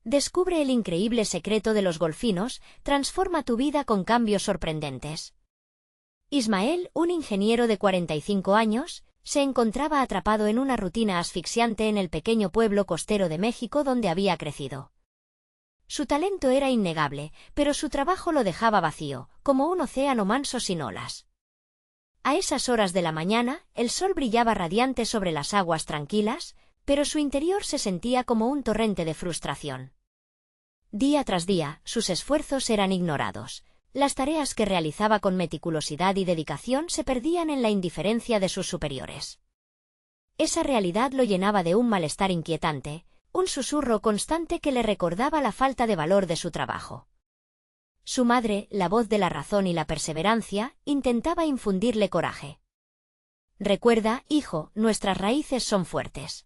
Descubre el increíble secreto de los golfinos, transforma tu vida con cambios sorprendentes. Ismael, un ingeniero de 45 años, se encontraba atrapado en una rutina asfixiante en el pequeño pueblo costero de México donde había crecido. Su talento era innegable, pero su trabajo lo dejaba vacío, como un océano manso sin olas. A esas horas de la mañana, el sol brillaba radiante sobre las aguas tranquilas, pero su interior se sentía como un torrente de frustración. Día tras día, sus esfuerzos eran ignorados. Las tareas que realizaba con meticulosidad y dedicación se perdían en la indiferencia de sus superiores. Esa realidad lo llenaba de un malestar inquietante, un susurro constante que le recordaba la falta de valor de su trabajo. Su madre, la voz de la razón y la perseverancia, intentaba infundirle coraje. «Recuerda, hijo, nuestras raíces son fuertes.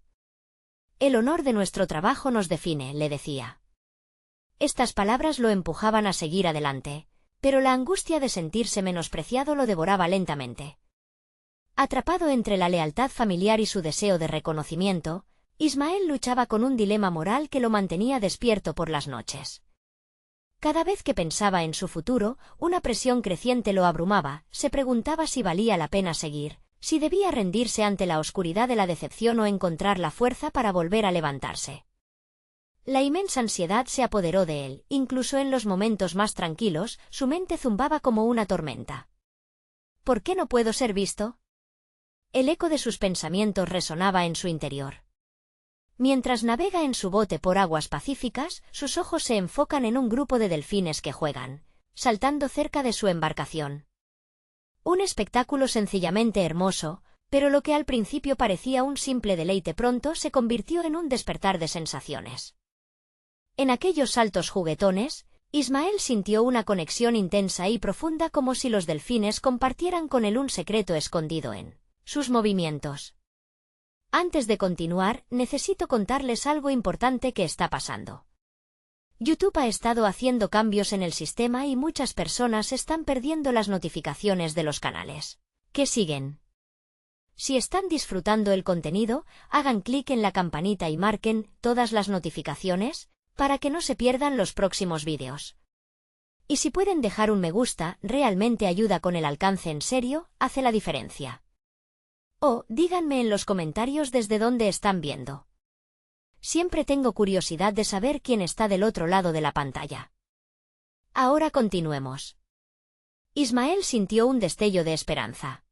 El honor de nuestro trabajo nos define», le decía. Estas palabras lo empujaban a seguir adelante, pero la angustia de sentirse menospreciado lo devoraba lentamente. Atrapado entre la lealtad familiar y su deseo de reconocimiento, Ismael luchaba con un dilema moral que lo mantenía despierto por las noches. Cada vez que pensaba en su futuro, una presión creciente lo abrumaba, se preguntaba si valía la pena seguir, si debía rendirse ante la oscuridad de la decepción o encontrar la fuerza para volver a levantarse. La inmensa ansiedad se apoderó de él, incluso en los momentos más tranquilos, su mente zumbaba como una tormenta. ¿Por qué no puedo ser visto? El eco de sus pensamientos resonaba en su interior. Mientras navega en su bote por aguas pacíficas, sus ojos se enfocan en un grupo de delfines que juegan, saltando cerca de su embarcación. Un espectáculo sencillamente hermoso, pero lo que al principio parecía un simple deleite pronto se convirtió en un despertar de sensaciones. En aquellos saltos juguetones, Ismael sintió una conexión intensa y profunda como si los delfines compartieran con él un secreto escondido en sus movimientos. Antes de continuar, necesito contarles algo importante que está pasando. YouTube ha estado haciendo cambios en el sistema y muchas personas están perdiendo las notificaciones de los canales que siguen. Si están disfrutando el contenido, hagan clic en la campanita y marquen todas las notificaciones para que no se pierdan los próximos vídeos. Y si pueden dejar un me gusta, realmente ayuda con el alcance, en serio, hace la diferencia. O, díganme en los comentarios desde dónde están viendo. Siempre tengo curiosidad de saber quién está del otro lado de la pantalla. Ahora continuemos. Ismael sintió un destello de esperanza.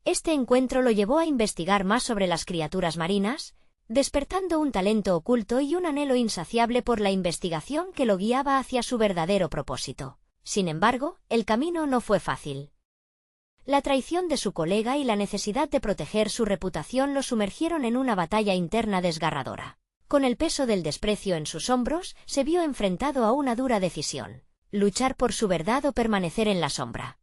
Este encuentro lo llevó a investigar más sobre las criaturas marinas, despertando un talento oculto y un anhelo insaciable por la investigación que lo guiaba hacia su verdadero propósito. Sin embargo, el camino no fue fácil. La traición de su colega y la necesidad de proteger su reputación lo sumergieron en una batalla interna desgarradora. Con el peso del desprecio en sus hombros, se vio enfrentado a una dura decisión: luchar por su verdad o permanecer en la sombra.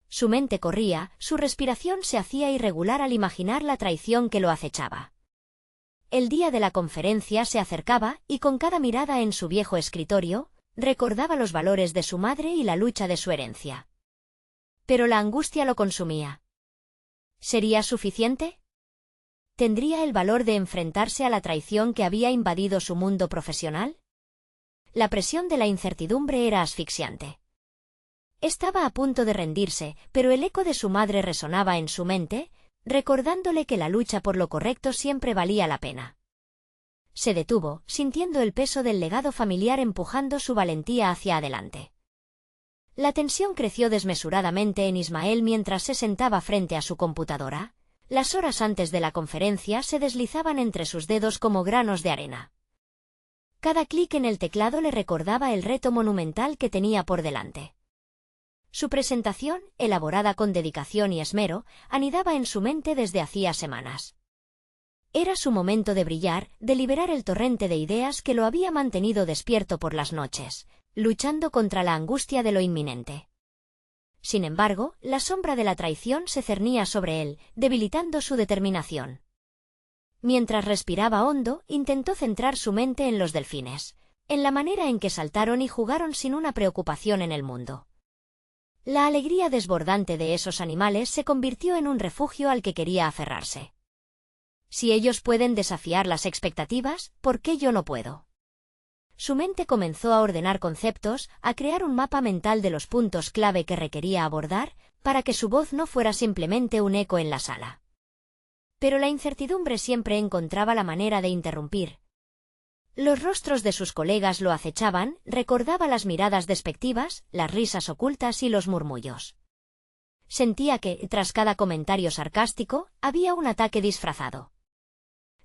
Su mente corría, su respiración se hacía irregular al imaginar la traición que lo acechaba. El día de la conferencia se acercaba, y con cada mirada en su viejo escritorio, recordaba los valores de su madre y la lucha de su herencia. Pero la angustia lo consumía. ¿Sería suficiente? ¿Tendría el valor de enfrentarse a la traición que había invadido su mundo profesional? La presión de la incertidumbre era asfixiante. Estaba a punto de rendirse, pero el eco de su madre resonaba en su mente, recordándole que la lucha por lo correcto siempre valía la pena. Se detuvo, sintiendo el peso del legado familiar empujando su valentía hacia adelante. La tensión creció desmesuradamente en Ismael mientras se sentaba frente a su computadora. Las horas antes de la conferencia se deslizaban entre sus dedos como granos de arena. Cada clic en el teclado le recordaba el reto monumental que tenía por delante. Su presentación, elaborada con dedicación y esmero, anidaba en su mente desde hacía semanas. Era su momento de brillar, de liberar el torrente de ideas que lo había mantenido despierto por las noches, luchando contra la angustia de lo inminente. Sin embargo, la sombra de la traición se cernía sobre él, debilitando su determinación. Mientras respiraba hondo, intentó centrar su mente en los delfines, en la manera en que saltaron y jugaron sin una preocupación en el mundo. La alegría desbordante de esos animales se convirtió en un refugio al que quería aferrarse. Si ellos pueden desafiar las expectativas, ¿por qué yo no puedo? Su mente comenzó a ordenar conceptos, a crear un mapa mental de los puntos clave que requería abordar, para que su voz no fuera simplemente un eco en la sala. Pero la incertidumbre siempre encontraba la manera de interrumpir. Los rostros de sus colegas lo acechaban, recordaba las miradas despectivas, las risas ocultas y los murmullos. Sentía que, tras cada comentario sarcástico, había un ataque disfrazado.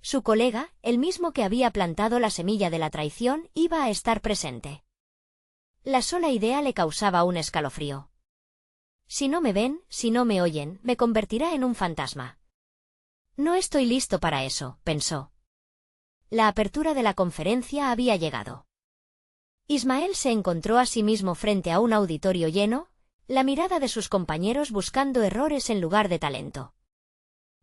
Su colega, el mismo que había plantado la semilla de la traición, iba a estar presente. La sola idea le causaba un escalofrío. Si no me ven, si no me oyen, me convertirá en un fantasma. No estoy listo para eso, pensó. La apertura de la conferencia había llegado. Ismael se encontró a sí mismo frente a un auditorio lleno, la mirada de sus compañeros buscando errores en lugar de talento.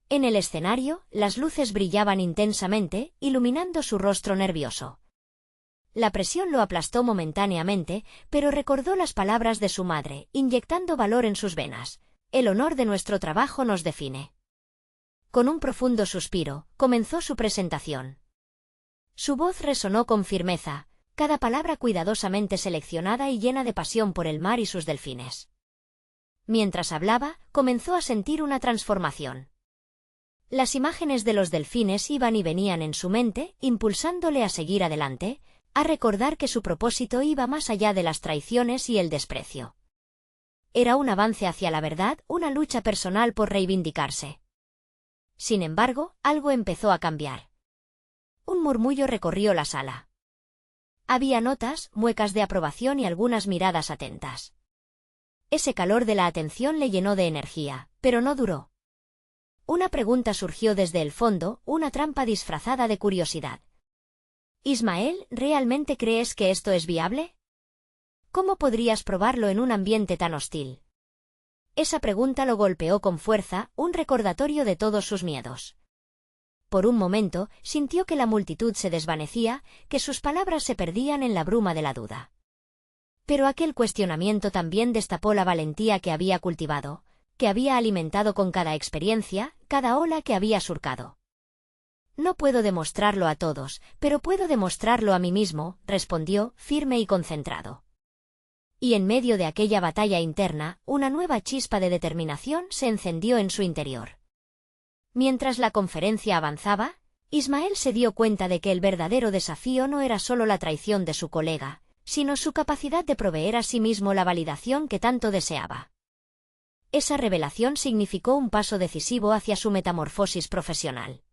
En el escenario, las luces brillaban intensamente, iluminando su rostro nervioso. La presión lo aplastó momentáneamente, pero recordó las palabras de su madre, inyectando valor en sus venas. El honor de nuestro trabajo nos define. Con un profundo suspiro, comenzó su presentación. Su voz resonó con firmeza, cada palabra cuidadosamente seleccionada y llena de pasión por el mar y sus delfines. Mientras hablaba, comenzó a sentir una transformación. Las imágenes de los delfines iban y venían en su mente, impulsándole a seguir adelante, a recordar que su propósito iba más allá de las traiciones y el desprecio. Era un avance hacia la verdad, una lucha personal por reivindicarse. Sin embargo, algo empezó a cambiar. Un murmullo recorrió la sala. Había notas, muecas de aprobación y algunas miradas atentas. Ese calor de la atención le llenó de energía, pero no duró. Una pregunta surgió desde el fondo, una trampa disfrazada de curiosidad. «Ismael, ¿realmente crees que esto es viable? ¿Cómo podrías probarlo en un ambiente tan hostil?» Esa pregunta lo golpeó con fuerza, un recordatorio de todos sus miedos. Por un momento, sintió que la multitud se desvanecía, que sus palabras se perdían en la bruma de la duda. Pero aquel cuestionamiento también destapó la valentía que había cultivado, que había alimentado con cada experiencia, cada ola que había surcado. «No puedo demostrarlo a todos, pero puedo demostrarlo a mí mismo», respondió, firme y concentrado. Y en medio de aquella batalla interna, una nueva chispa de determinación se encendió en su interior. Mientras la conferencia avanzaba, Ismael se dio cuenta de que el verdadero desafío no era solo la traición de su colega, sino su capacidad de proveer a sí mismo la validación que tanto deseaba. Esa revelación significó un paso decisivo hacia su metamorfosis profesional.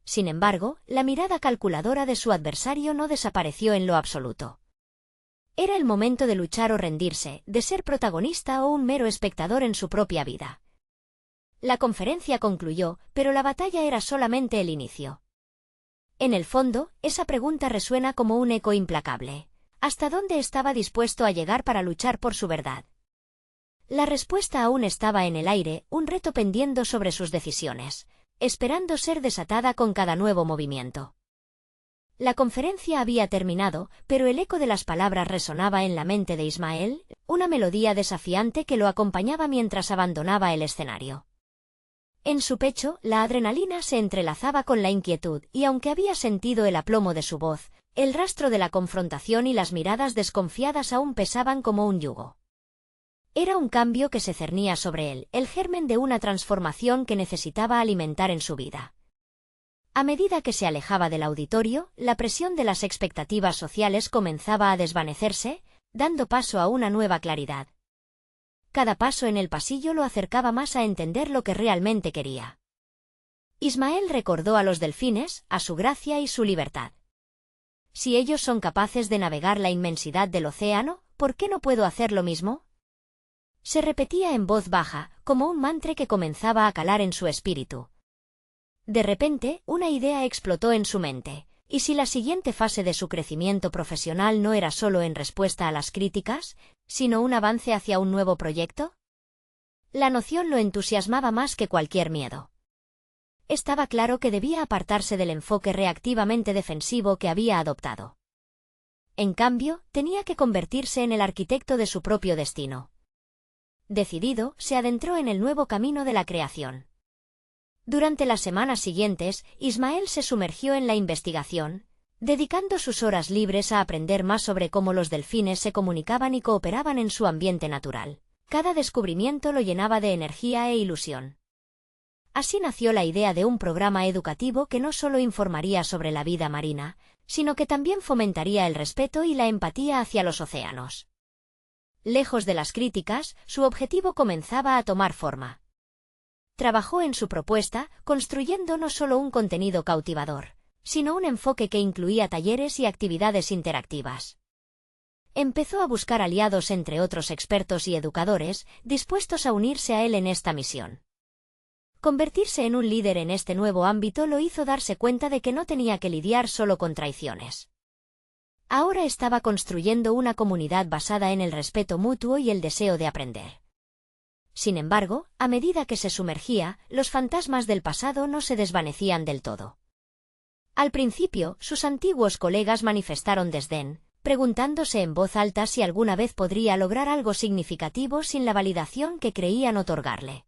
Sin embargo, la mirada calculadora de su adversario no desapareció en lo absoluto. Era el momento de luchar o rendirse, de ser protagonista o un mero espectador en su propia vida. La conferencia concluyó, pero la batalla era solamente el inicio. En el fondo, esa pregunta resuena como un eco implacable. ¿Hasta dónde estaba dispuesto a llegar para luchar por su verdad? La respuesta aún estaba en el aire, un reto pendiendo sobre sus decisiones, esperando ser desatada con cada nuevo movimiento. La conferencia había terminado, pero el eco de las palabras resonaba en la mente de Ismael, una melodía desafiante que lo acompañaba mientras abandonaba el escenario. En su pecho, la adrenalina se entrelazaba con la inquietud, y aunque había sentido el aplomo de su voz, el rastro de la confrontación y las miradas desconfiadas aún pesaban como un yugo. Era un cambio que se cernía sobre él, el germen de una transformación que necesitaba alimentar en su vida. A medida que se alejaba del auditorio, la presión de las expectativas sociales comenzaba a desvanecerse, dando paso a una nueva claridad. Cada paso en el pasillo lo acercaba más a entender lo que realmente quería. Ismael recordó a los delfines, a su gracia y su libertad. Si ellos son capaces de navegar la inmensidad del océano, ¿por qué no puedo hacer lo mismo? Se repetía en voz baja, como un mantra que comenzaba a calar en su espíritu. De repente, una idea explotó en su mente. ¿Y si la siguiente fase de su crecimiento profesional no era solo en respuesta a las críticas, sino un avance hacia un nuevo proyecto? La noción lo entusiasmaba más que cualquier miedo. Estaba claro que debía apartarse del enfoque reactivamente defensivo que había adoptado. En cambio, tenía que convertirse en el arquitecto de su propio destino. Decidido, se adentró en el nuevo camino de la creación. Durante las semanas siguientes, Ismael se sumergió en la investigación, dedicando sus horas libres a aprender más sobre cómo los delfines se comunicaban y cooperaban en su ambiente natural. Cada descubrimiento lo llenaba de energía e ilusión. Así nació la idea de un programa educativo que no solo informaría sobre la vida marina, sino que también fomentaría el respeto y la empatía hacia los océanos. Lejos de las críticas, su objetivo comenzaba a tomar forma. Trabajó en su propuesta, construyendo no solo un contenido cautivador, sino un enfoque que incluía talleres y actividades interactivas. Empezó a buscar aliados entre otros expertos y educadores, dispuestos a unirse a él en esta misión. Convertirse en un líder en este nuevo ámbito lo hizo darse cuenta de que no tenía que lidiar solo con traiciones. Ahora estaba construyendo una comunidad basada en el respeto mutuo y el deseo de aprender. Sin embargo, a medida que se sumergía, los fantasmas del pasado no se desvanecían del todo. Al principio, sus antiguos colegas manifestaron desdén, preguntándose en voz alta si alguna vez podría lograr algo significativo sin la validación que creían otorgarle.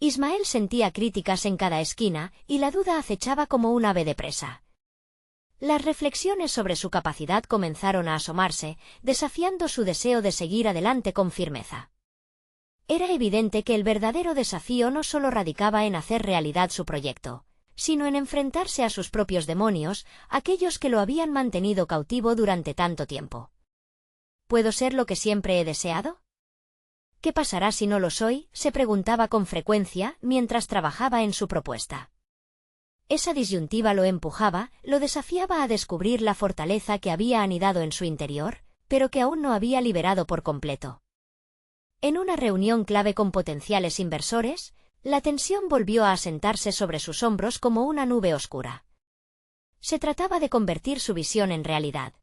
Ismael sentía críticas en cada esquina, y la duda acechaba como un ave de presa. Las reflexiones sobre su capacidad comenzaron a asomarse, desafiando su deseo de seguir adelante con firmeza. Era evidente que el verdadero desafío no solo radicaba en hacer realidad su proyecto, sino en enfrentarse a sus propios demonios, aquellos que lo habían mantenido cautivo durante tanto tiempo. ¿Puedo ser lo que siempre he deseado? ¿Qué pasará si no lo soy?, se preguntaba con frecuencia mientras trabajaba en su propuesta. Esa disyuntiva lo empujaba, lo desafiaba a descubrir la fortaleza que había anidado en su interior, pero que aún no había liberado por completo. En una reunión clave con potenciales inversores, la tensión volvió a asentarse sobre sus hombros como una nube oscura. Se trataba de convertir su visión en realidad.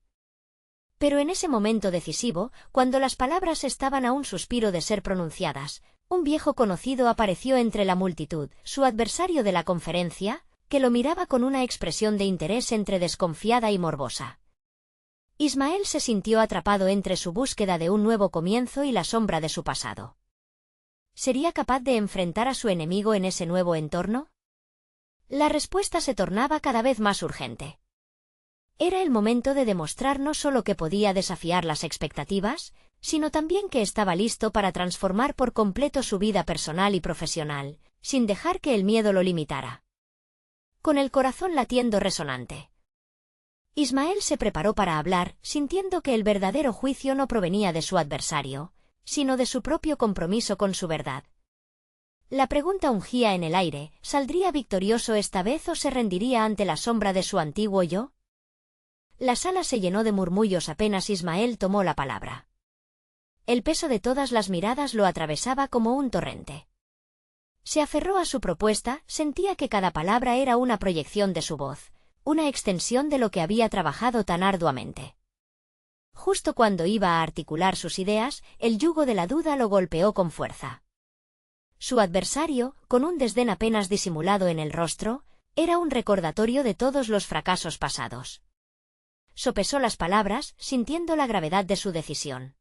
Pero en ese momento decisivo, cuando las palabras estaban a un suspiro de ser pronunciadas, un viejo conocido apareció entre la multitud, su adversario de la conferencia, que lo miraba con una expresión de interés entre desconfiada y morbosa. Ismael se sintió atrapado entre su búsqueda de un nuevo comienzo y la sombra de su pasado. ¿Sería capaz de enfrentar a su enemigo en ese nuevo entorno? La respuesta se tornaba cada vez más urgente. Era el momento de demostrar no solo que podía desafiar las expectativas, sino también que estaba listo para transformar por completo su vida personal y profesional, sin dejar que el miedo lo limitara. Con el corazón latiendo resonante, Ismael se preparó para hablar, sintiendo que el verdadero juicio no provenía de su adversario, sino de su propio compromiso con su verdad. La pregunta ungía en el aire: ¿saldría victorioso esta vez o se rendiría ante la sombra de su antiguo yo? La sala se llenó de murmullos apenas Ismael tomó la palabra. El peso de todas las miradas lo atravesaba como un torrente. Se aferró a su propuesta, sentía que cada palabra era una proyección de su voz, una extensión de lo que había trabajado tan arduamente. Justo cuando iba a articular sus ideas, el yugo de la duda lo golpeó con fuerza. Su adversario, con un desdén apenas disimulado en el rostro, era un recordatorio de todos los fracasos pasados. Sopesó las palabras, sintiendo la gravedad de su decisión.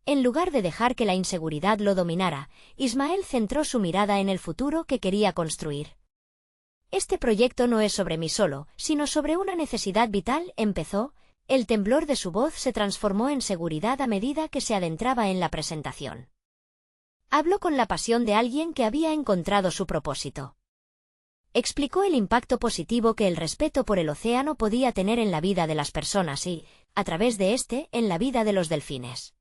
En lugar de dejar que la inseguridad lo dominara, Ismael centró su mirada en el futuro que quería construir. Este proyecto no es sobre mí solo, sino sobre una necesidad vital, empezó. El temblor de su voz se transformó en seguridad a medida que se adentraba en la presentación. Habló con la pasión de alguien que había encontrado su propósito. Explicó el impacto positivo que el respeto por el océano podía tener en la vida de las personas y, a través de este, en la vida de los delfines.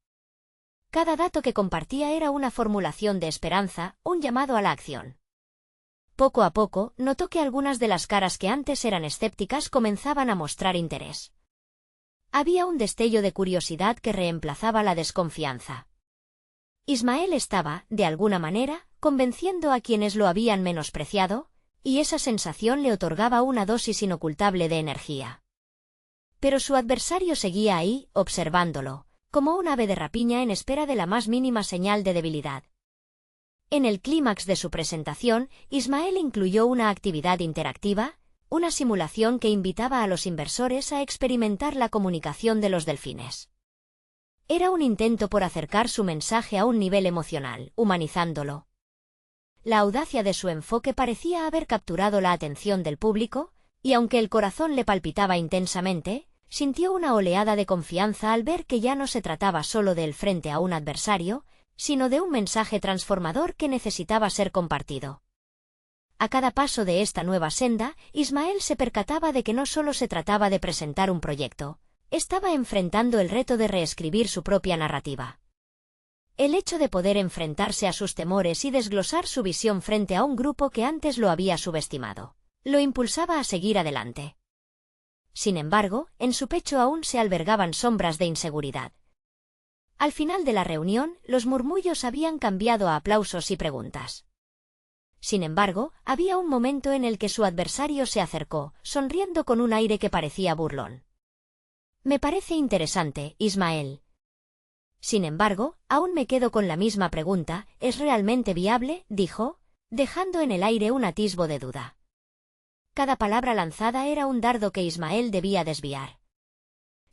Cada dato que compartía era una formulación de esperanza, un llamado a la acción. Poco a poco, notó que algunas de las caras que antes eran escépticas comenzaban a mostrar interés. Había un destello de curiosidad que reemplazaba la desconfianza. Ismael estaba, de alguna manera, convenciendo a quienes lo habían menospreciado, y esa sensación le otorgaba una dosis inocultable de energía. Pero su adversario seguía ahí, observándolo, como un ave de rapiña en espera de la más mínima señal de debilidad. En el clímax de su presentación, Ismael incluyó una actividad interactiva, una simulación que invitaba a los inversores a experimentar la comunicación de los delfines. Era un intento por acercar su mensaje a un nivel emocional, humanizándolo. La audacia de su enfoque parecía haber capturado la atención del público, Y aunque el corazón le palpitaba intensamente, sintió una oleada de confianza al ver que ya no se trataba solo de él frente a un adversario, sino de un mensaje transformador que necesitaba ser compartido. A cada paso de esta nueva senda, Ismael se percataba de que no solo se trataba de presentar un proyecto, estaba enfrentando el reto de reescribir su propia narrativa. El hecho de poder enfrentarse a sus temores y desglosar su visión frente a un grupo que antes lo había subestimado, lo impulsaba a seguir adelante. Sin embargo, en su pecho aún se albergaban sombras de inseguridad. Al final de la reunión, los murmullos habían cambiado a aplausos y preguntas. Sin embargo, había un momento en el que su adversario se acercó, sonriendo con un aire que parecía burlón. «Me parece interesante, Ismael. Sin embargo, aún me quedo con la misma pregunta, ¿es realmente viable?», dijo, dejando en el aire un atisbo de duda. Cada palabra lanzada era un dardo que Ismael debía desviar.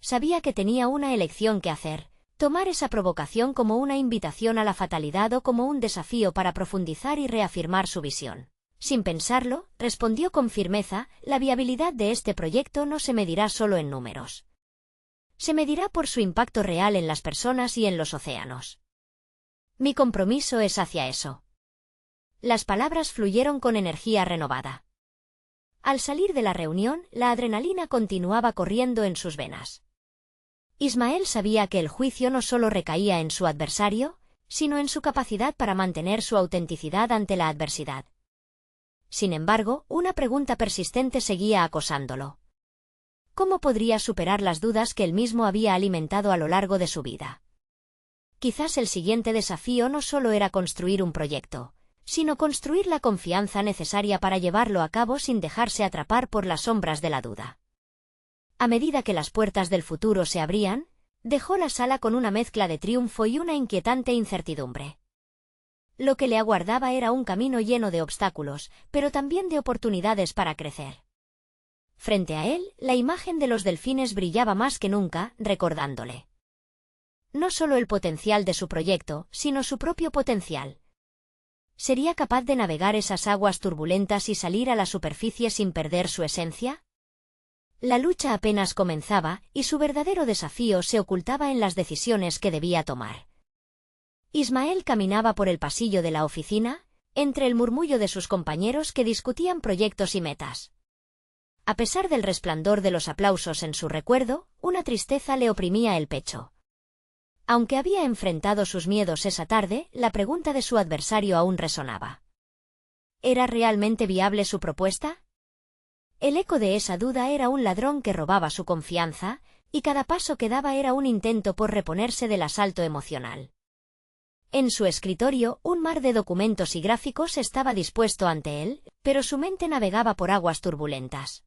Sabía que tenía una elección que hacer: tomar esa provocación como una invitación a la fatalidad o como un desafío para profundizar y reafirmar su visión. Sin pensarlo, respondió con firmeza: la viabilidad de este proyecto no se medirá solo en números. Se medirá por su impacto real en las personas y en los océanos. Mi compromiso es hacia eso. Las palabras fluyeron con energía renovada. Al salir de la reunión, la adrenalina continuaba corriendo en sus venas. Ismael sabía que el juicio no solo recaía en su adversario, sino en su capacidad para mantener su autenticidad ante la adversidad. Sin embargo, una pregunta persistente seguía acosándolo. ¿Cómo podría superar las dudas que él mismo había alimentado a lo largo de su vida? Quizás el siguiente desafío no solo era construir un proyecto, sino construir la confianza necesaria para llevarlo a cabo sin dejarse atrapar por las sombras de la duda. A medida que las puertas del futuro se abrían, dejó la sala con una mezcla de triunfo y una inquietante incertidumbre. Lo que le aguardaba era un camino lleno de obstáculos, pero también de oportunidades para crecer. Frente a él, la imagen de los delfines brillaba más que nunca, recordándole no solo el potencial de su proyecto, sino su propio potencial. ¿Sería capaz de navegar esas aguas turbulentas y salir a la superficie sin perder su esencia? La lucha apenas comenzaba, y su verdadero desafío se ocultaba en las decisiones que debía tomar. Ismael caminaba por el pasillo de la oficina, entre el murmullo de sus compañeros que discutían proyectos y metas. A pesar del resplandor de los aplausos en su recuerdo, una tristeza le oprimía el pecho. Aunque había enfrentado sus miedos esa tarde, la pregunta de su adversario aún resonaba. ¿Era realmente viable su propuesta? El eco de esa duda era un ladrón que robaba su confianza, y cada paso que daba era un intento por reponerse del asalto emocional. En su escritorio, un mar de documentos y gráficos estaba dispuesto ante él, pero su mente navegaba por aguas turbulentas.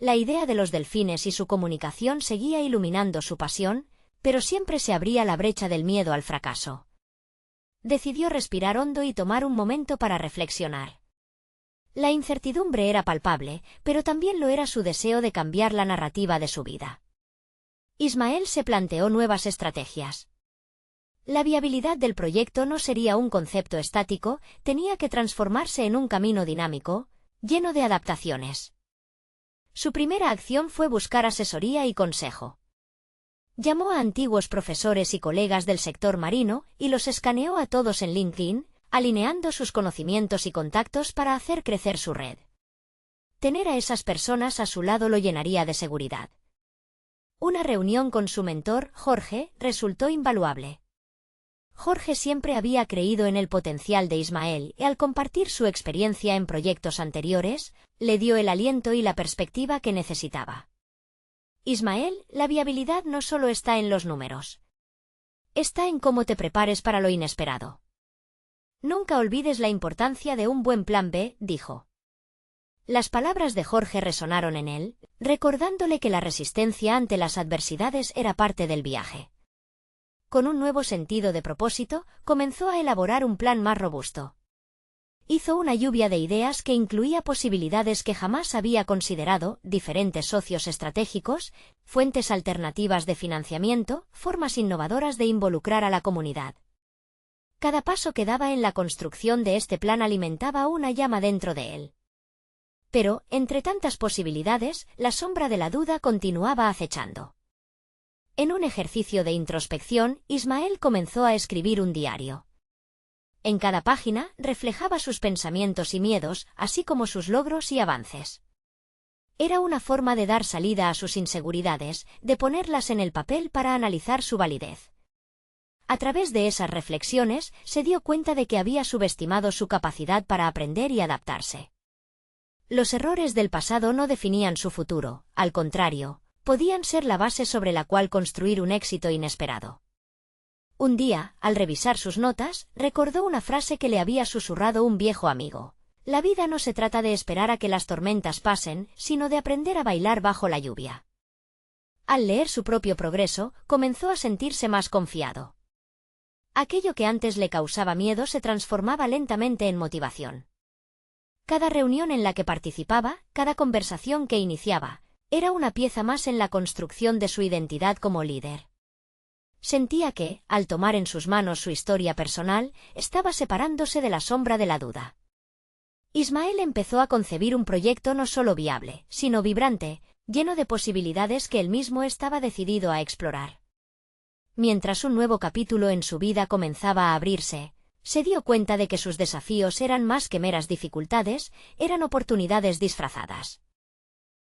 La idea de los delfines y su comunicación seguía iluminando su pasión, pero siempre se abría la brecha del miedo al fracaso. Decidió respirar hondo y tomar un momento para reflexionar. La incertidumbre era palpable, pero también lo era su deseo de cambiar la narrativa de su vida. Ismael se planteó nuevas estrategias. La viabilidad del proyecto no sería un concepto estático, tenía que transformarse en un camino dinámico, lleno de adaptaciones. Su primera acción fue buscar asesoría y consejo. Llamó a antiguos profesores y colegas del sector marino y los escaneó a todos en LinkedIn, alineando sus conocimientos y contactos para hacer crecer su red. Tener a esas personas a su lado lo llenaría de seguridad. Una reunión con su mentor, Jorge, resultó invaluable. Jorge siempre había creído en el potencial de Ismael y al compartir su experiencia en proyectos anteriores, le dio el aliento y la perspectiva que necesitaba. Ismael, la viabilidad no solo está en los números. Está en cómo te prepares para lo inesperado. Nunca olvides la importancia de un buen plan B, dijo. Las palabras de Jorge resonaron en él, recordándole que la resistencia ante las adversidades era parte del viaje. Con un nuevo sentido de propósito, comenzó a elaborar un plan más robusto. Hizo una lluvia de ideas que incluía posibilidades que jamás había considerado, diferentes socios estratégicos, fuentes alternativas de financiamiento, formas innovadoras de involucrar a la comunidad. Cada paso que daba en la construcción de este plan alimentaba una llama dentro de él. Pero, entre tantas posibilidades, la sombra de la duda continuaba acechando. En un ejercicio de introspección, Ismael comenzó a escribir un diario. En cada página reflejaba sus pensamientos y miedos, así como sus logros y avances. Era una forma de dar salida a sus inseguridades, de ponerlas en el papel para analizar su validez. A través de esas reflexiones, se dio cuenta de que había subestimado su capacidad para aprender y adaptarse. Los errores del pasado no definían su futuro, al contrario, podían ser la base sobre la cual construir un éxito inesperado. Un día, al revisar sus notas, recordó una frase que le había susurrado un viejo amigo. La vida no se trata de esperar a que las tormentas pasen, sino de aprender a bailar bajo la lluvia. Al leer su propio progreso, comenzó a sentirse más confiado. Aquello que antes le causaba miedo se transformaba lentamente en motivación. Cada reunión en la que participaba, cada conversación que iniciaba, era una pieza más en la construcción de su identidad como líder. Sentía que, al tomar en sus manos su historia personal, estaba separándose de la sombra de la duda. Ismael empezó a concebir un proyecto no solo viable, sino vibrante, lleno de posibilidades que él mismo estaba decidido a explorar. Mientras un nuevo capítulo en su vida comenzaba a abrirse, se dio cuenta de que sus desafíos eran más que meras dificultades, eran oportunidades disfrazadas.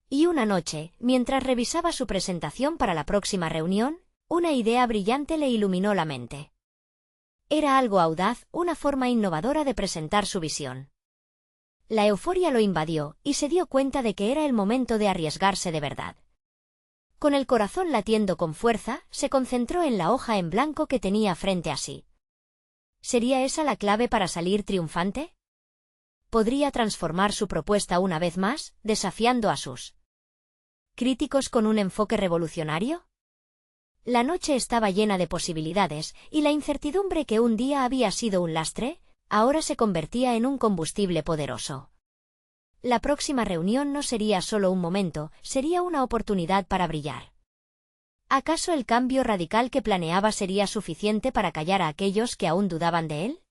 Y una noche, mientras revisaba su presentación para la próxima reunión, una idea brillante le iluminó la mente. Era algo audaz, una forma innovadora de presentar su visión. La euforia lo invadió, y se dio cuenta de que era el momento de arriesgarse de verdad. Con el corazón latiendo con fuerza, se concentró en la hoja en blanco que tenía frente a sí. ¿Sería esa la clave para salir triunfante? ¿Podría transformar su propuesta una vez más, desafiando a sus críticos con un enfoque revolucionario? La noche estaba llena de posibilidades, y la incertidumbre que un día había sido un lastre, ahora se convertía en un combustible poderoso. La próxima reunión no sería solo un momento, sería una oportunidad para brillar. ¿Acaso el cambio radical que planeaba sería suficiente para callar a aquellos que aún dudaban de él?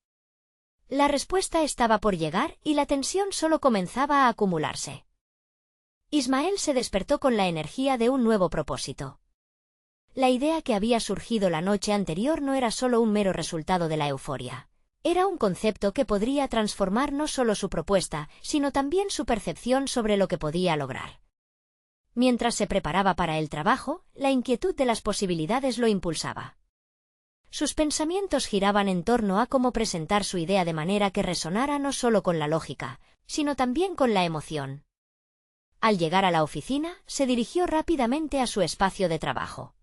La respuesta estaba por llegar y la tensión solo comenzaba a acumularse. Ismael se despertó con la energía de un nuevo propósito. La idea que había surgido la noche anterior no era solo un mero resultado de la euforia. Era un concepto que podría transformar no solo su propuesta, sino también su percepción sobre lo que podía lograr. Mientras se preparaba para el trabajo, la inquietud de las posibilidades lo impulsaba. Sus pensamientos giraban en torno a cómo presentar su idea de manera que resonara no solo con la lógica, sino también con la emoción. Al llegar a la oficina, se dirigió rápidamente a su espacio de trabajo.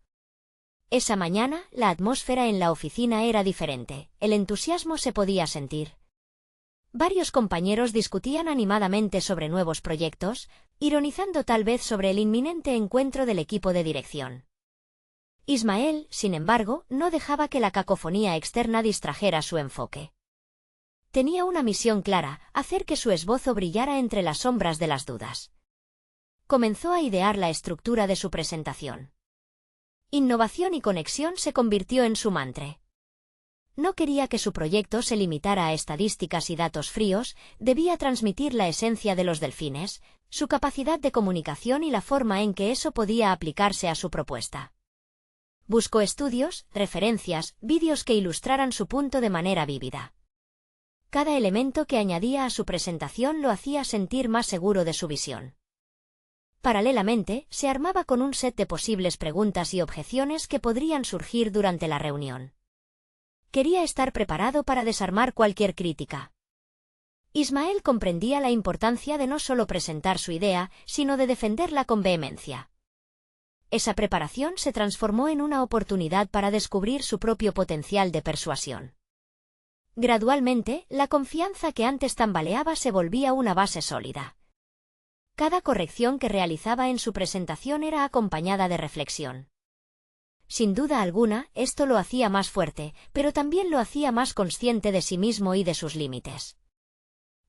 Esa mañana, la atmósfera en la oficina era diferente, el entusiasmo se podía sentir. Varios compañeros discutían animadamente sobre nuevos proyectos, ironizando tal vez sobre el inminente encuentro del equipo de dirección. Ismael, sin embargo, no dejaba que la cacofonía externa distrajera su enfoque. Tenía una misión clara, hacer que su esbozo brillara entre las sombras de las dudas. Comenzó a idear la estructura de su presentación. Innovación y conexión se convirtió en su mantra. No quería que su proyecto se limitara a estadísticas y datos fríos, debía transmitir la esencia de los delfines, su capacidad de comunicación y la forma en que eso podía aplicarse a su propuesta. Buscó estudios, referencias, vídeos que ilustraran su punto de manera vívida. Cada elemento que añadía a su presentación lo hacía sentir más seguro de su visión. Paralelamente, se armaba con un set de posibles preguntas y objeciones que podrían surgir durante la reunión. Quería estar preparado para desarmar cualquier crítica. Ismael comprendía la importancia de no solo presentar su idea, sino de defenderla con vehemencia. Esa preparación se transformó en una oportunidad para descubrir su propio potencial de persuasión. Gradualmente, la confianza que antes tambaleaba se volvía una base sólida. Cada corrección que realizaba en su presentación era acompañada de reflexión. Sin duda alguna, esto lo hacía más fuerte, pero también lo hacía más consciente de sí mismo y de sus límites.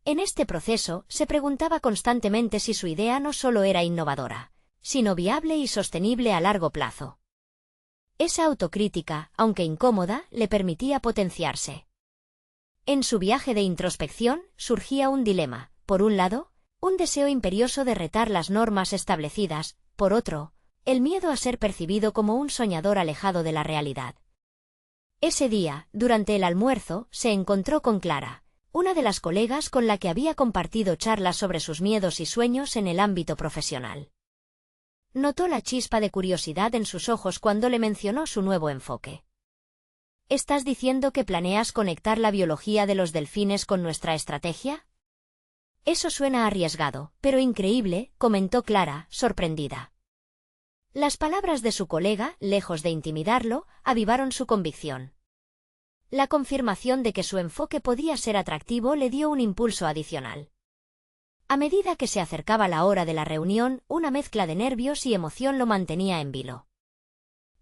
En este proceso, se preguntaba constantemente si su idea no solo era innovadora, sino viable y sostenible a largo plazo. Esa autocrítica, aunque incómoda, le permitía potenciarse. En su viaje de introspección, surgía un dilema. Por un lado, un deseo imperioso de retar las normas establecidas, por otro, el miedo a ser percibido como un soñador alejado de la realidad. Ese día, durante el almuerzo, se encontró con Clara, una de las colegas con la que había compartido charlas sobre sus miedos y sueños en el ámbito profesional. Notó la chispa de curiosidad en sus ojos cuando le mencionó su nuevo enfoque. ¿Estás diciendo que planeas conectar la biología de los delfines con nuestra estrategia? Eso suena arriesgado, pero increíble, comentó Clara, sorprendida. Las palabras de su colega, lejos de intimidarlo, avivaron su convicción. La confirmación de que su enfoque podía ser atractivo le dio un impulso adicional. A medida que se acercaba la hora de la reunión, una mezcla de nervios y emoción lo mantenía en vilo.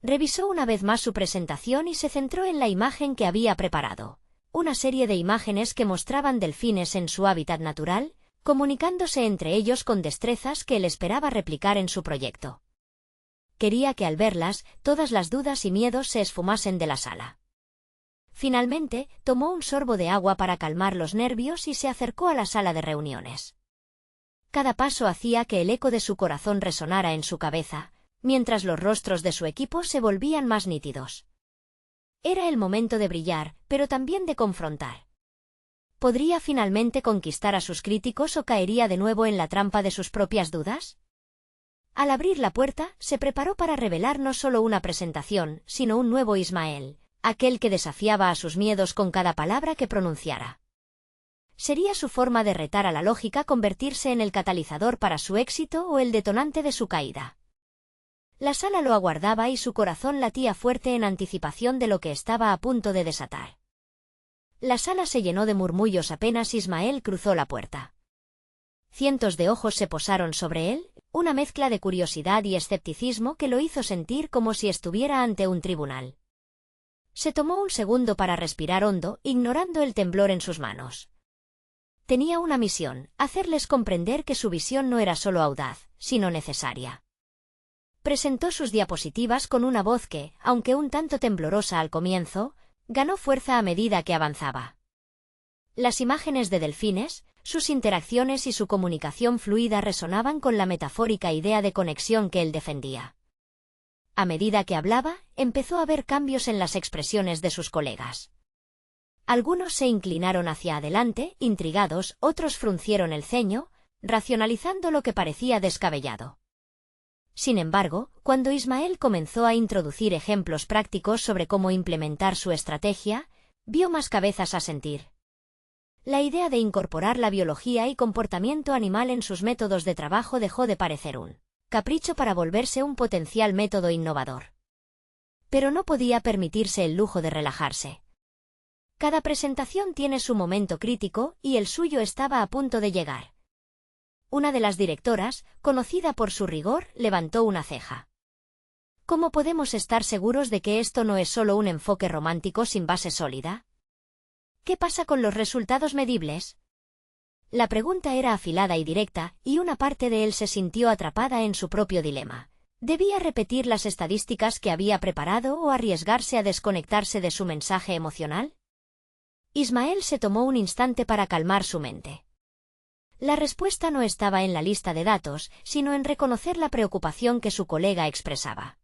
Revisó una vez más su presentación y se centró en la imagen que había preparado. Una serie de imágenes que mostraban delfines en su hábitat natural, comunicándose entre ellos con destrezas que él esperaba replicar en su proyecto. Quería que al verlas, todas las dudas y miedos se esfumasen de la sala. Finalmente, tomó un sorbo de agua para calmar los nervios y se acercó a la sala de reuniones. Cada paso hacía que el eco de su corazón resonara en su cabeza, mientras los rostros de su equipo se volvían más nítidos. Era el momento de brillar, pero también de confrontar. ¿Podría finalmente conquistar a sus críticos o caería de nuevo en la trampa de sus propias dudas? Al abrir la puerta, se preparó para revelar no solo una presentación, sino un nuevo Ismael, aquel que desafiaba a sus miedos con cada palabra que pronunciara. ¿Sería su forma de retar a la lógica convertirse en el catalizador para su éxito o el detonante de su caída? La sala lo aguardaba y su corazón latía fuerte en anticipación de lo que estaba a punto de desatar. La sala se llenó de murmullos apenas Ismael cruzó la puerta. Cientos de ojos se posaron sobre él, una mezcla de curiosidad y escepticismo que lo hizo sentir como si estuviera ante un tribunal. Se tomó un segundo para respirar hondo, ignorando el temblor en sus manos. Tenía una misión, hacerles comprender que su visión no era solo audaz, sino necesaria. Presentó sus diapositivas con una voz que, aunque un tanto temblorosa al comienzo, ganó fuerza a medida que avanzaba. Las imágenes de delfines, sus interacciones y su comunicación fluida resonaban con la metafórica idea de conexión que él defendía. A medida que hablaba, empezó a ver cambios en las expresiones de sus colegas. Algunos se inclinaron hacia adelante, intrigados, otros fruncieron el ceño, racionalizando lo que parecía descabellado. Sin embargo, cuando Ismael comenzó a introducir ejemplos prácticos sobre cómo implementar su estrategia, vio más cabezas asentir. La idea de incorporar la biología y comportamiento animal en sus métodos de trabajo dejó de parecer un capricho para volverse un potencial método innovador. Pero no podía permitirse el lujo de relajarse. Cada presentación tiene su momento crítico, y el suyo estaba a punto de llegar. Una de las directoras, conocida por su rigor, levantó una ceja. ¿Cómo podemos estar seguros de que esto no es solo un enfoque romántico sin base sólida? ¿Qué pasa con los resultados medibles? La pregunta era afilada y directa, y una parte de él se sintió atrapada en su propio dilema. ¿Debía repetir las estadísticas que había preparado o arriesgarse a desconectarse de su mensaje emocional? Ismael se tomó un instante para calmar su mente. La respuesta no estaba en la lista de datos, sino en reconocer la preocupación que su colega expresaba.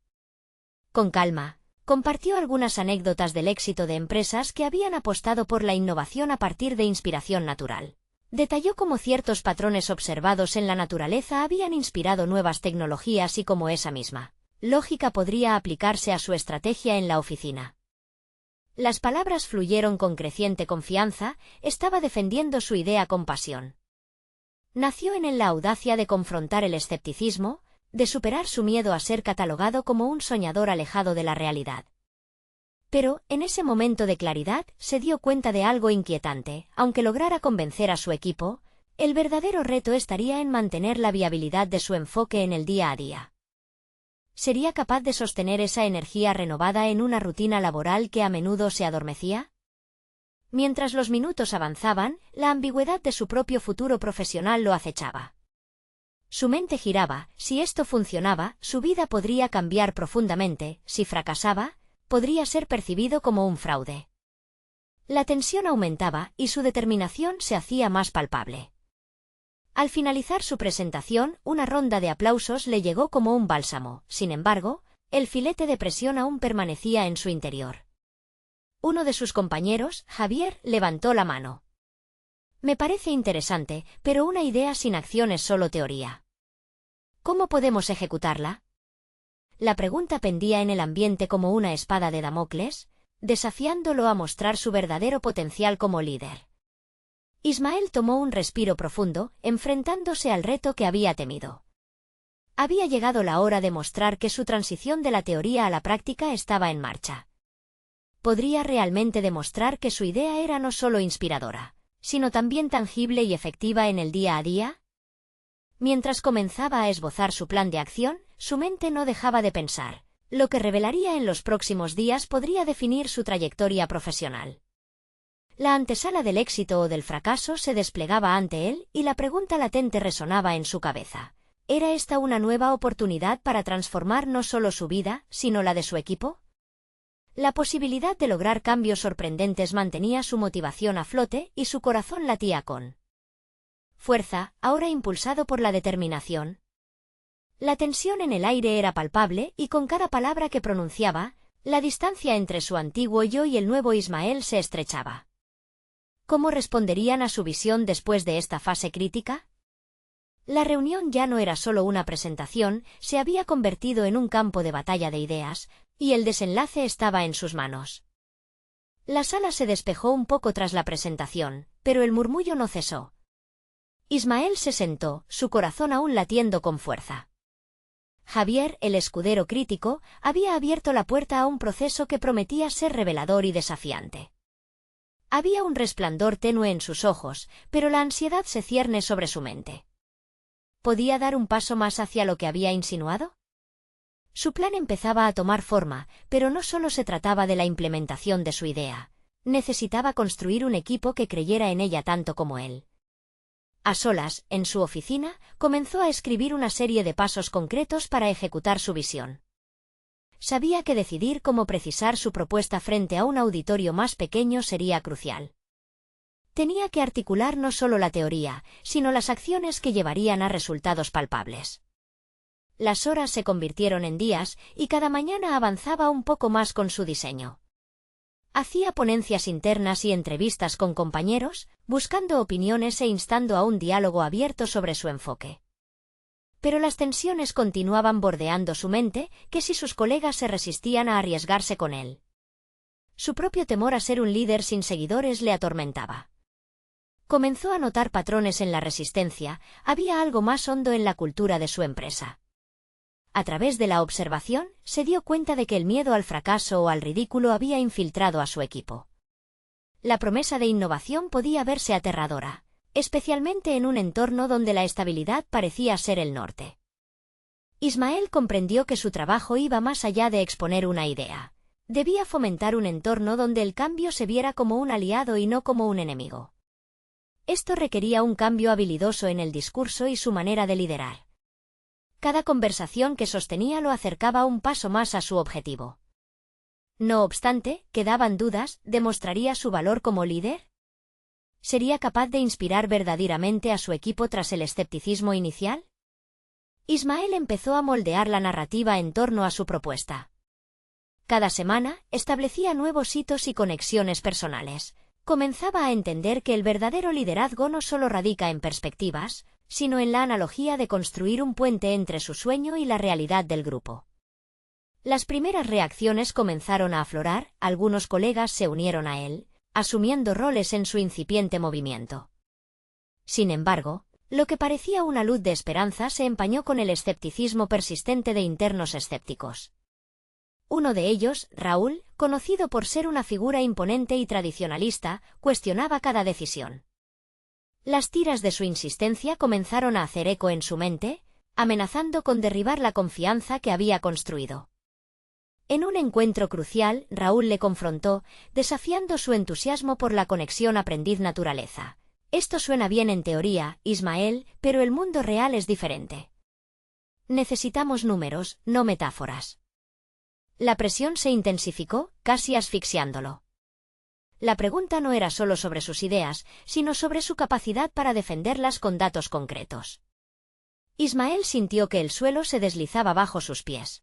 Con calma, compartió algunas anécdotas del éxito de empresas que habían apostado por la innovación a partir de inspiración natural. Detalló cómo ciertos patrones observados en la naturaleza habían inspirado nuevas tecnologías y cómo esa misma lógica podría aplicarse a su estrategia en la oficina. Las palabras fluyeron con creciente confianza, estaba defendiendo su idea con pasión. Nació en él la audacia de confrontar el escepticismo, de superar su miedo a ser catalogado como un soñador alejado de la realidad. Pero, en ese momento de claridad, se dio cuenta de algo inquietante. Aunque lograra convencer a su equipo, el verdadero reto estaría en mantener la viabilidad de su enfoque en el día a día. ¿Sería capaz de sostener esa energía renovada en una rutina laboral que a menudo se adormecía? Mientras los minutos avanzaban, la ambigüedad de su propio futuro profesional lo acechaba. Su mente giraba: si esto funcionaba, su vida podría cambiar profundamente; si fracasaba, podría ser percibido como un fraude. La tensión aumentaba, y su determinación se hacía más palpable. Al finalizar su presentación, una ronda de aplausos le llegó como un bálsamo. Sin embargo, el filete de presión aún permanecía en su interior. Uno de sus compañeros, Javier, levantó la mano. Me parece interesante, pero una idea sin acción es solo teoría. ¿Cómo podemos ejecutarla? La pregunta pendía en el ambiente como una espada de Damocles, desafiándolo a mostrar su verdadero potencial como líder. Ismael tomó un respiro profundo, enfrentándose al reto que había temido. Había llegado la hora de mostrar que su transición de la teoría a la práctica estaba en marcha. ¿Podría realmente demostrar que su idea era no solo inspiradora, sino también tangible y efectiva en el día a día? Mientras comenzaba a esbozar su plan de acción, su mente no dejaba de pensar. Lo que revelaría en los próximos días podría definir su trayectoria profesional. La antesala del éxito o del fracaso se desplegaba ante él y la pregunta latente resonaba en su cabeza. ¿Era esta una nueva oportunidad para transformar no solo su vida, sino la de su equipo? La posibilidad de lograr cambios sorprendentes mantenía su motivación a flote y su corazón latía con fuerza, ahora impulsado por la determinación. La tensión en el aire era palpable y con cada palabra que pronunciaba, la distancia entre su antiguo yo y el nuevo Ismael se estrechaba. ¿Cómo responderían a su visión después de esta fase crítica? La reunión ya no era solo una presentación, se había convertido en un campo de batalla de ideas, y el desenlace estaba en sus manos. La sala se despejó un poco tras la presentación, pero el murmullo no cesó. Ismael se sentó, su corazón aún latiendo con fuerza. Javier, el escudero crítico, había abierto la puerta a un proceso que prometía ser revelador y desafiante. Había un resplandor tenue en sus ojos, pero la ansiedad se cierne sobre su mente. ¿Podía dar un paso más hacia lo que había insinuado? Su plan empezaba a tomar forma, pero no solo se trataba de la implementación de su idea. Necesitaba construir un equipo que creyera en ella tanto como él. A solas, en su oficina, comenzó a escribir una serie de pasos concretos para ejecutar su visión. Sabía que decidir cómo precisar su propuesta frente a un auditorio más pequeño sería crucial. Tenía que articular no solo la teoría, sino las acciones que llevarían a resultados palpables. Las horas se convirtieron en días, y cada mañana avanzaba un poco más con su diseño. Hacía ponencias internas y entrevistas con compañeros, buscando opiniones e instando a un diálogo abierto sobre su enfoque. Pero las tensiones continuaban bordeando su mente, que si sus colegas se resistían a arriesgarse con él. Su propio temor a ser un líder sin seguidores le atormentaba. Comenzó a notar patrones en la resistencia, había algo más hondo en la cultura de su empresa. A través de la observación, se dio cuenta de que el miedo al fracaso o al ridículo había infiltrado a su equipo. La promesa de innovación podía verse aterradora, especialmente en un entorno donde la estabilidad parecía ser el norte. Ismael comprendió que su trabajo iba más allá de exponer una idea. Debía fomentar un entorno donde el cambio se viera como un aliado y no como un enemigo. Esto requería un cambio habilidoso en el discurso y su manera de liderar. Cada conversación que sostenía lo acercaba un paso más a su objetivo. No obstante, quedaban dudas, ¿demostraría su valor como líder? ¿Sería capaz de inspirar verdaderamente a su equipo tras el escepticismo inicial? Ismael empezó a moldear la narrativa en torno a su propuesta. Cada semana, establecía nuevos hitos y conexiones personales. Comenzaba a entender que el verdadero liderazgo no solo radica en perspectivas, sino en la analogía de construir un puente entre su sueño y la realidad del grupo. Las primeras reacciones comenzaron a aflorar, algunos colegas se unieron a él, asumiendo roles en su incipiente movimiento. Sin embargo, lo que parecía una luz de esperanza se empañó con el escepticismo persistente de internos escépticos. Uno de ellos, Raúl, conocido por ser una figura imponente y tradicionalista, cuestionaba cada decisión. Las tiras de su insistencia comenzaron a hacer eco en su mente, amenazando con derribar la confianza que había construido. En un encuentro crucial, Raúl le confrontó, desafiando su entusiasmo por la conexión aprendiz-naturaleza. Esto suena bien en teoría, Ismael, pero el mundo real es diferente. Necesitamos números, no metáforas. La presión se intensificó, casi asfixiándolo. La pregunta no era solo sobre sus ideas, sino sobre su capacidad para defenderlas con datos concretos. Ismael sintió que el suelo se deslizaba bajo sus pies.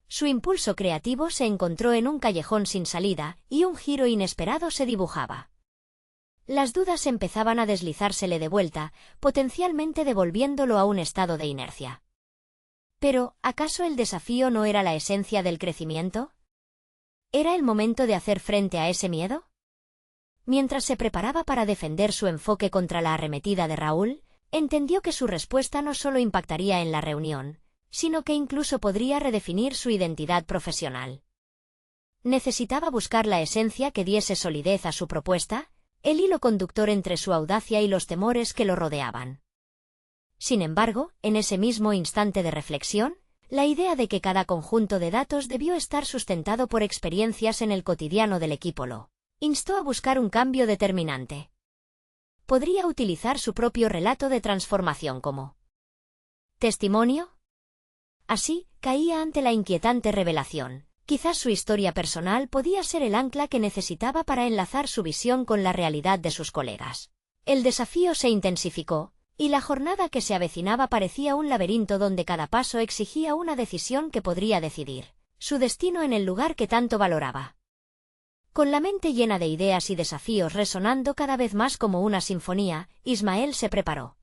Su impulso creativo se encontró en un callejón sin salida, y un giro inesperado se dibujaba. Las dudas empezaban a deslizársele de vuelta, potencialmente devolviéndolo a un estado de inercia. Pero, ¿acaso el desafío no era la esencia del crecimiento? ¿Era el momento de hacer frente a ese miedo? Mientras se preparaba para defender su enfoque contra la arremetida de Raúl, entendió que su respuesta no solo impactaría en la reunión, sino que incluso podría redefinir su identidad profesional. Necesitaba buscar la esencia que diese solidez a su propuesta, el hilo conductor entre su audacia y los temores que lo rodeaban. Sin embargo, en ese mismo instante de reflexión, la idea de que cada conjunto de datos debió estar sustentado por experiencias en el cotidiano del equipo lo instó a buscar un cambio determinante. Podría utilizar su propio relato de transformación como testimonio. Así, caía ante la inquietante revelación. Quizás su historia personal podía ser el ancla que necesitaba para enlazar su visión con la realidad de sus colegas. El desafío se intensificó, y la jornada que se avecinaba parecía un laberinto donde cada paso exigía una decisión que podría decidir su destino en el lugar que tanto valoraba. Con la mente llena de ideas y desafíos resonando cada vez más como una sinfonía, Ismael se preparó.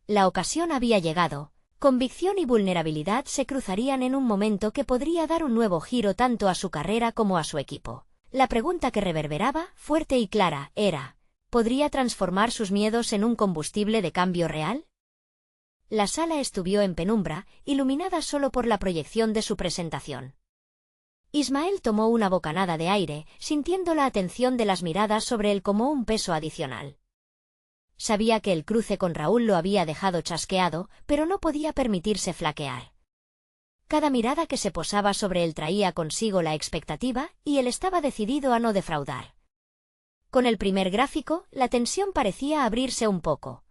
La ocasión había llegado. Convicción y vulnerabilidad se cruzarían en un momento que podría dar un nuevo giro tanto a su carrera como a su equipo. La pregunta que reverberaba, fuerte y clara, era: ¿podría transformar sus miedos en un combustible de cambio real? La sala estuvo en penumbra, iluminada solo por la proyección de su presentación. Ismael tomó una bocanada de aire, sintiendo la atención de las miradas sobre él como un peso adicional. Sabía que el cruce con Raúl lo había dejado chasqueado, pero no podía permitirse flaquear. Cada mirada que se posaba sobre él traía consigo la expectativa, y él estaba decidido a no defraudar. Con el primer gráfico, la tensión parecía abrirse un poco.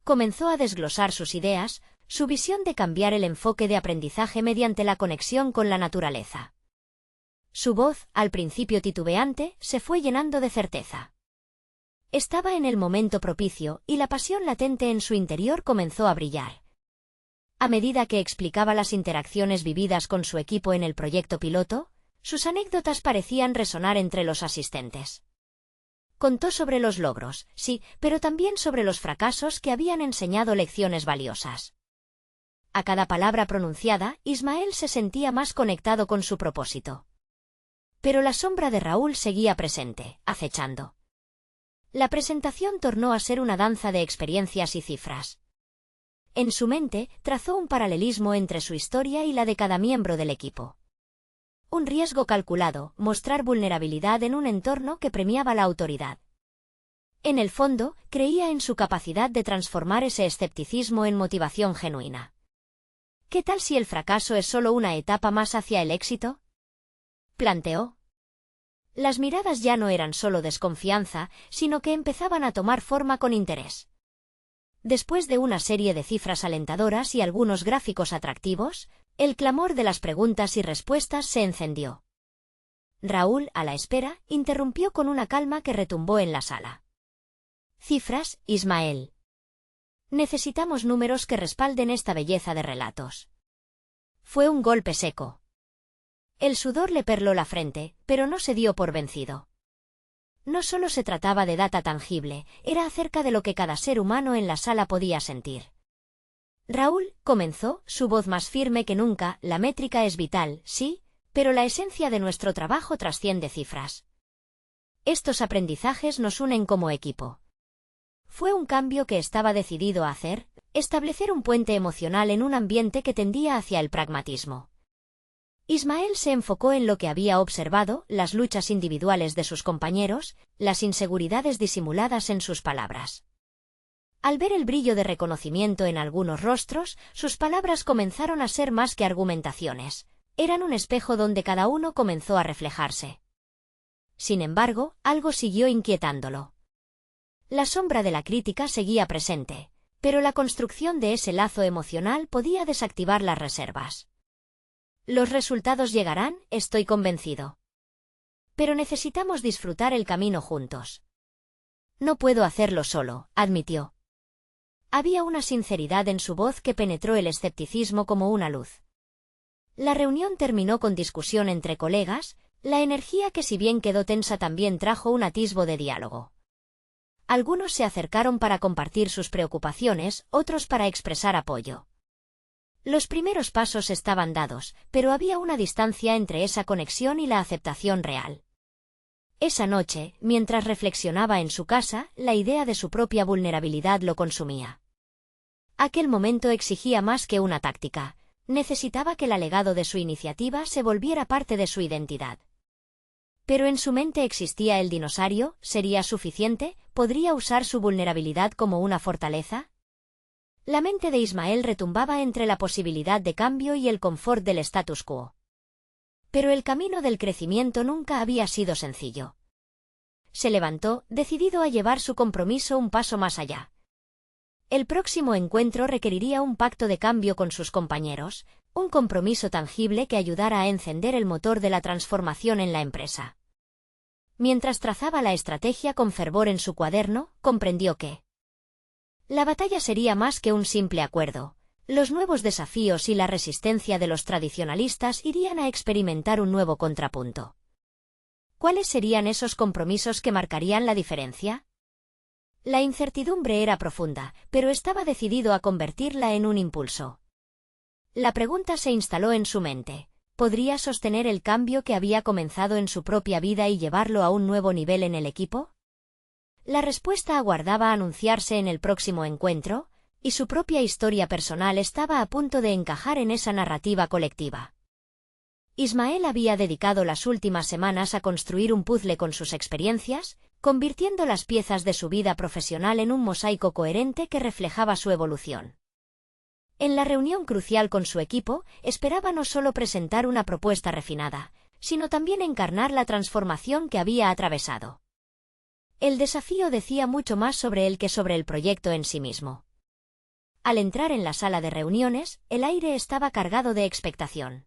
Comenzó a desglosar sus ideas, su visión de cambiar el enfoque de aprendizaje mediante la conexión con la naturaleza. Su voz, al principio titubeante, se fue llenando de certeza. Estaba en el momento propicio, y la pasión latente en su interior comenzó a brillar. A medida que explicaba las interacciones vividas con su equipo en el proyecto piloto, sus anécdotas parecían resonar entre los asistentes. Contó sobre los logros, sí, pero también sobre los fracasos que habían enseñado lecciones valiosas. A cada palabra pronunciada, Ismael se sentía más conectado con su propósito. Pero la sombra de Raúl seguía presente, acechando. La presentación tornó a ser una danza de experiencias y cifras. En su mente, trazó un paralelismo entre su historia y la de cada miembro del equipo. Un riesgo calculado, mostrar vulnerabilidad en un entorno que premiaba la autoridad. En el fondo, creía en su capacidad de transformar ese escepticismo en motivación genuina. ¿Qué tal si el fracaso es solo una etapa más hacia el éxito?, planteó. Las miradas ya no eran solo desconfianza, sino que empezaban a tomar forma con interés. Después de una serie de cifras alentadoras y algunos gráficos atractivos, el clamor de las preguntas y respuestas se encendió. Raúl, a la espera, interrumpió con una calma que retumbó en la sala. Cifras, Ismael. Necesitamos números que respalden esta belleza de relatos. Fue un golpe seco. El sudor le perló la frente, pero no se dio por vencido. No solo se trataba de data tangible, era acerca de lo que cada ser humano en la sala podía sentir. Raúl, comenzó, su voz más firme que nunca: la métrica es vital, sí, pero la esencia de nuestro trabajo trasciende cifras. Estos aprendizajes nos unen como equipo. Fue un cambio que estaba decidido a hacer, establecer un puente emocional en un ambiente que tendía hacia el pragmatismo. Ismael se enfocó en lo que había observado, las luchas individuales de sus compañeros, las inseguridades disimuladas en sus palabras. Al ver el brillo de reconocimiento en algunos rostros, sus palabras comenzaron a ser más que argumentaciones. Eran un espejo donde cada uno comenzó a reflejarse. Sin embargo, algo siguió inquietándolo. La sombra de la crítica seguía presente, pero la construcción de ese lazo emocional podía desactivar las reservas. Los resultados llegarán, estoy convencido. Pero necesitamos disfrutar el camino juntos. No puedo hacerlo solo, admitió. Había una sinceridad en su voz que penetró el escepticismo como una luz. La reunión terminó con discusión entre colegas, la energía que si bien quedó tensa también trajo un atisbo de diálogo. Algunos se acercaron para compartir sus preocupaciones, otros para expresar apoyo. Los primeros pasos estaban dados, pero había una distancia entre esa conexión y la aceptación real. Esa noche, mientras reflexionaba en su casa, la idea de su propia vulnerabilidad lo consumía. Aquel momento exigía más que una táctica. Necesitaba que el alegado de su iniciativa se volviera parte de su identidad. Pero en su mente existía el dinosaurio, ¿sería suficiente? ¿Podría usar su vulnerabilidad como una fortaleza? La mente de Ismael retumbaba entre la posibilidad de cambio y el confort del status quo. Pero el camino del crecimiento nunca había sido sencillo. Se levantó, decidido a llevar su compromiso un paso más allá. El próximo encuentro requeriría un pacto de cambio con sus compañeros, un compromiso tangible que ayudara a encender el motor de la transformación en la empresa. Mientras trazaba la estrategia con fervor en su cuaderno, comprendió que la batalla sería más que un simple acuerdo. Los nuevos desafíos y la resistencia de los tradicionalistas irían a experimentar un nuevo contrapunto. ¿Cuáles serían esos compromisos que marcarían la diferencia? La incertidumbre era profunda, pero estaba decidido a convertirla en un impulso. La pregunta se instaló en su mente. ¿Podría sostener el cambio que había comenzado en su propia vida y llevarlo a un nuevo nivel en el equipo? La respuesta aguardaba anunciarse en el próximo encuentro, y su propia historia personal estaba a punto de encajar en esa narrativa colectiva. Ismael había dedicado las últimas semanas a construir un puzzle con sus experiencias, convirtiendo las piezas de su vida profesional en un mosaico coherente que reflejaba su evolución. En la reunión crucial con su equipo, esperaba no solo presentar una propuesta refinada, sino también encarnar la transformación que había atravesado. El desafío decía mucho más sobre él que sobre el proyecto en sí mismo. Al entrar en la sala de reuniones, el aire estaba cargado de expectación.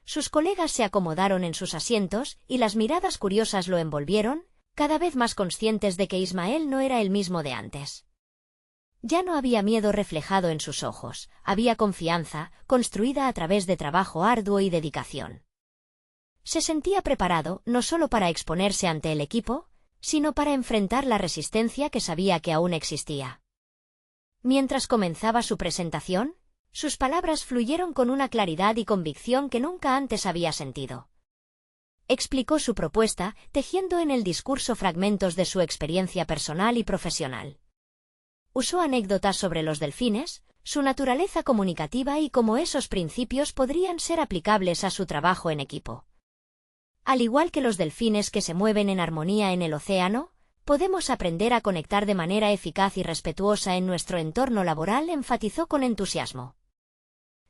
Sus colegas se acomodaron en sus asientos, y las miradas curiosas lo envolvieron, cada vez más conscientes de que Ismael no era el mismo de antes. Ya no había miedo reflejado en sus ojos, había confianza, construida a través de trabajo arduo y dedicación. Se sentía preparado, no solo para exponerse ante el equipo, sino para enfrentar la resistencia que sabía que aún existía. Mientras comenzaba su presentación, sus palabras fluyeron con una claridad y convicción que nunca antes había sentido. Explicó su propuesta, tejiendo en el discurso fragmentos de su experiencia personal y profesional. Usó anécdotas sobre los delfines, su naturaleza comunicativa y cómo esos principios podrían ser aplicables a su trabajo en equipo. Al igual que los delfines que se mueven en armonía en el océano, podemos aprender a conectar de manera eficaz y respetuosa en nuestro entorno laboral, enfatizó con entusiasmo.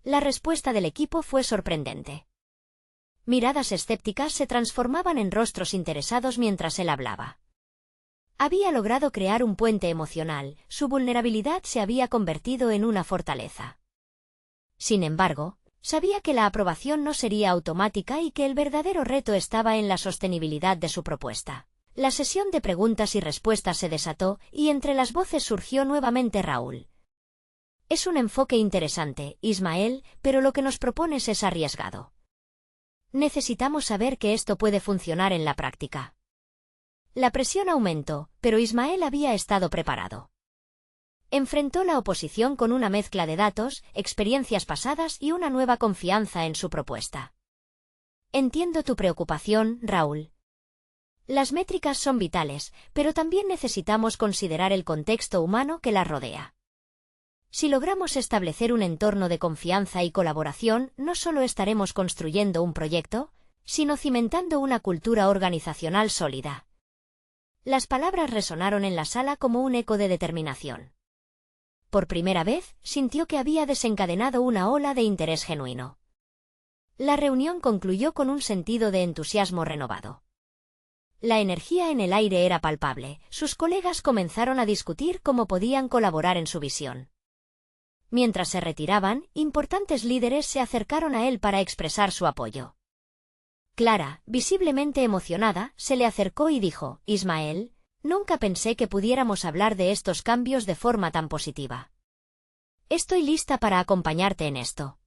La respuesta del equipo fue sorprendente. Miradas escépticas se transformaban en rostros interesados mientras él hablaba. Había logrado crear un puente emocional, su vulnerabilidad se había convertido en una fortaleza. Sin embargo, sabía que la aprobación no sería automática y que el verdadero reto estaba en la sostenibilidad de su propuesta. La sesión de preguntas y respuestas se desató, y entre las voces surgió nuevamente Raúl. Es un enfoque interesante, Ismael, pero lo que nos propones es arriesgado. Necesitamos saber que esto puede funcionar en la práctica. La presión aumentó, pero Ismael había estado preparado. Enfrentó la oposición con una mezcla de datos, experiencias pasadas y una nueva confianza en su propuesta. Entiendo tu preocupación, Raúl. Las métricas son vitales, pero también necesitamos considerar el contexto humano que las rodea. Si logramos establecer un entorno de confianza y colaboración, no solo estaremos construyendo un proyecto, sino cimentando una cultura organizacional sólida. Las palabras resonaron en la sala como un eco de determinación. Por primera vez, sintió que había desencadenado una ola de interés genuino. La reunión concluyó con un sentido de entusiasmo renovado. La energía en el aire era palpable, sus colegas comenzaron a discutir cómo podían colaborar en su visión. Mientras se retiraban, importantes líderes se acercaron a él para expresar su apoyo. Clara, visiblemente emocionada, se le acercó y dijo: «Ismael, nunca pensé que pudiéramos hablar de estos cambios de forma tan positiva. Estoy lista para acompañarte en esto».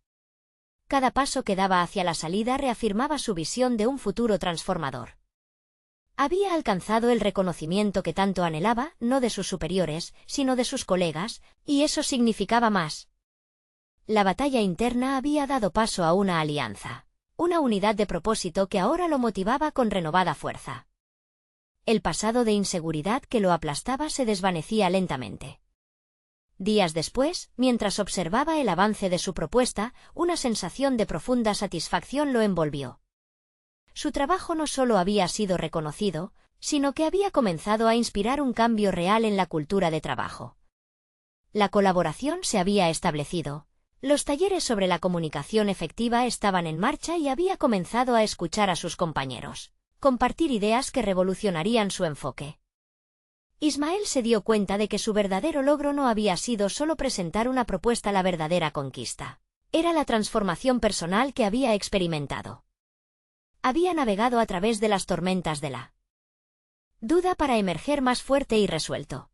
Cada paso que daba hacia la salida reafirmaba su visión de un futuro transformador. Había alcanzado el reconocimiento que tanto anhelaba, no de sus superiores, sino de sus colegas, y eso significaba más. La batalla interna había dado paso a una alianza, una unidad de propósito que ahora lo motivaba con renovada fuerza. El pasado de inseguridad que lo aplastaba se desvanecía lentamente. Días después, mientras observaba el avance de su propuesta, una sensación de profunda satisfacción lo envolvió. Su trabajo no solo había sido reconocido, sino que había comenzado a inspirar un cambio real en la cultura de trabajo. La colaboración se había establecido, los talleres sobre la comunicación efectiva estaban en marcha y había comenzado a escuchar a sus compañeros, compartir ideas que revolucionarían su enfoque. Ismael se dio cuenta de que su verdadero logro no había sido solo presentar una propuesta, la verdadera conquista. Era la transformación personal que había experimentado. Había navegado a través de las tormentas de la duda para emerger más fuerte y resuelto.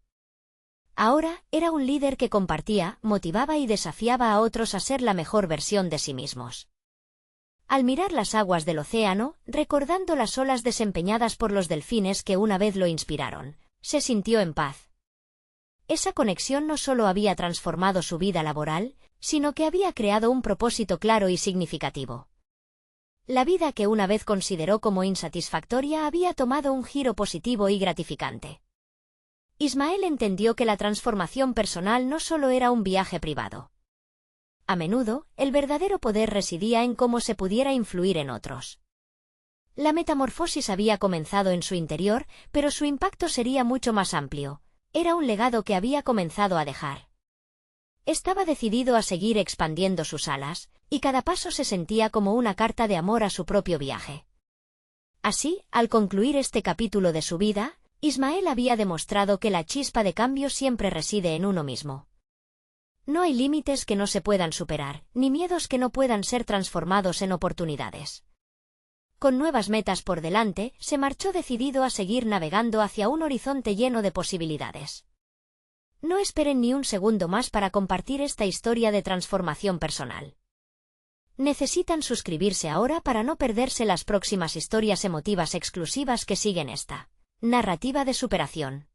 Ahora, era un líder que compartía, motivaba y desafiaba a otros a ser la mejor versión de sí mismos. Al mirar las aguas del océano, recordando las olas desempeñadas por los delfines que una vez lo inspiraron, se sintió en paz. Esa conexión no solo había transformado su vida laboral, sino que había creado un propósito claro y significativo. La vida que una vez consideró como insatisfactoria había tomado un giro positivo y gratificante. Ismael entendió que la transformación personal no solo era un viaje privado. A menudo, el verdadero poder residía en cómo se pudiera influir en otros. La metamorfosis había comenzado en su interior, pero su impacto sería mucho más amplio. Era un legado que había comenzado a dejar. Estaba decidido a seguir expandiendo sus alas, y cada paso se sentía como una carta de amor a su propio viaje. Así, al concluir este capítulo de su vida, Ismael había demostrado que la chispa de cambio siempre reside en uno mismo. No hay límites que no se puedan superar, ni miedos que no puedan ser transformados en oportunidades. Con nuevas metas por delante, se marchó decidido a seguir navegando hacia un horizonte lleno de posibilidades. No esperen ni un segundo más para compartir esta historia de transformación personal. Necesitan suscribirse ahora para no perderse las próximas historias emotivas exclusivas que siguen esta narrativa de superación.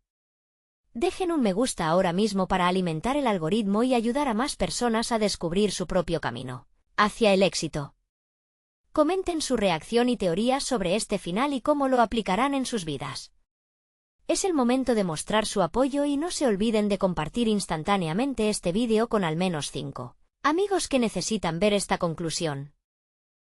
Dejen un me gusta ahora mismo para alimentar el algoritmo y ayudar a más personas a descubrir su propio camino hacia el éxito. Comenten su reacción y teorías sobre este final y cómo lo aplicarán en sus vidas. Es el momento de mostrar su apoyo y no se olviden de compartir instantáneamente este vídeo con al menos 5 amigos que necesitan ver esta conclusión.